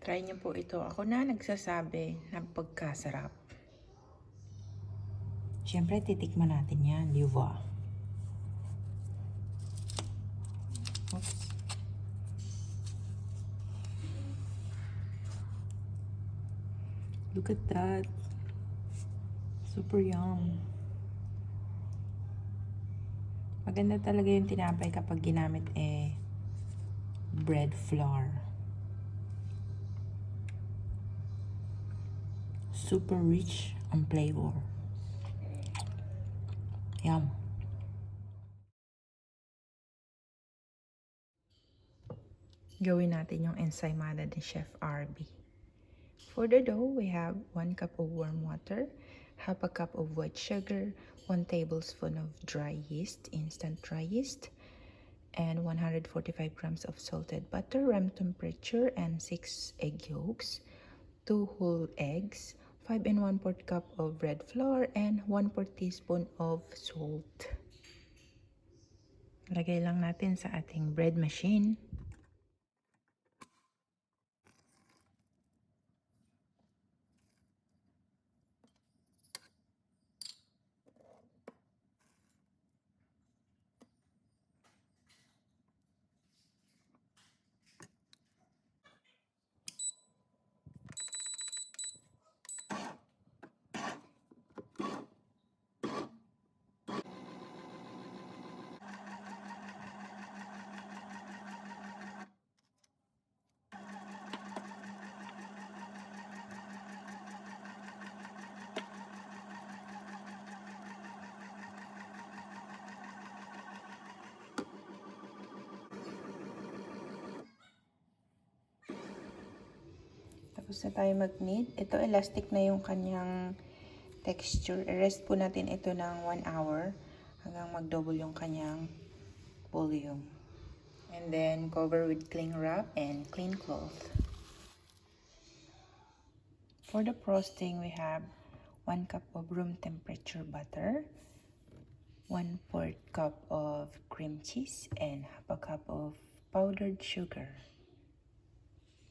Try niyo po ito. Ako na nagsasabi na pagkasarap. Siyempre, titikman natin yan, di ba? Oops. Look at that. Super yum. Maganda talaga yung tinapay kapag ginamit bread flour. Super rich ang flavor. Yum. Gawin natin yung ensaymada ni Chef RB. For the dough, we have 1 cup of warm water, half a cup of white sugar, 1 tablespoon of dry yeast, instant dry yeast, and 145 grams of salted butter, room temperature, and 6 egg yolks, 2 whole eggs, 5 and 1/4 cup of bread flour, and 1/4 teaspoon of salt. Lagay lang natin sa ating bread machine. Tapos na tayo mag-knead. Ito, elastic na yung kanyang texture. I-rest po natin ito ng 1 hour hanggang mag-double yung kanyang volume. And then, cover with cling wrap and clean cloth. For the frosting, we have 1 cup of room temperature butter, 1/4 cup of cream cheese, and half a cup of powdered sugar.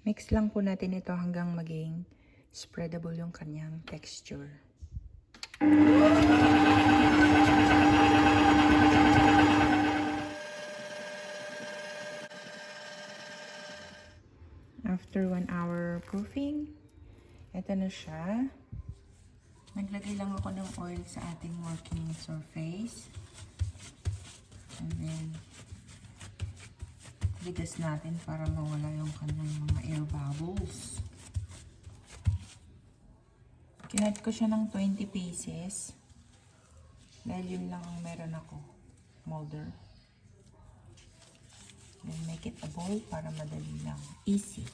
Mix lang po natin ito hanggang maging spreadable yung kanyang texture. After 1 hour proofing, ito na siya. Naglagay lang ako ng oil sa ating working surface. And then, ligas natin para mawala yung kanyang mga air bubbles. Kinat ko siya ng 20 pieces. Dahil yun lang ang meron ako. Molder. Then make it a ball para madali lang. Easy.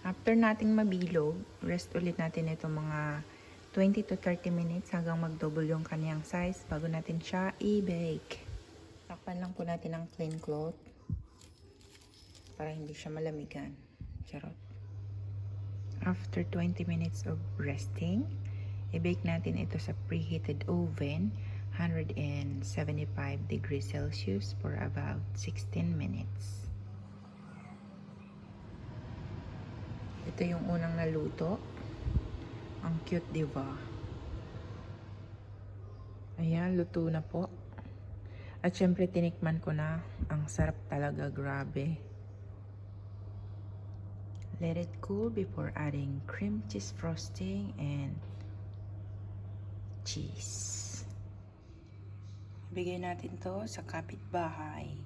After nating mabilog, rest ulit natin ito mga 20 to 30 minutes hanggang mag-double yung kanyang size bago natin siya i-bake. Takpan lang po natin ang clean cloth para hindi siya malamigan. Charot. After 20 minutes of resting, i-bake natin ito sa preheated oven, 175 degrees Celsius for about 16 minutes. Ito yung unang naluto. Ang cute, diba? Ayan, luto na po. At syempre, tinikman ko na. Ang sarap talaga, grabe. Let it cool before adding cream cheese frosting and cheese. Ibigay natin to sa kapitbahay.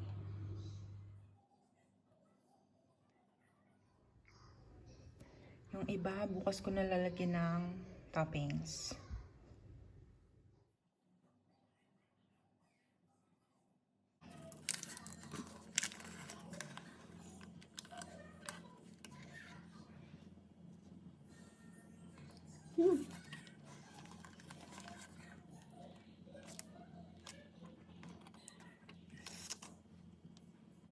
Yung iba, bukas ko na lalagyan ng toppings.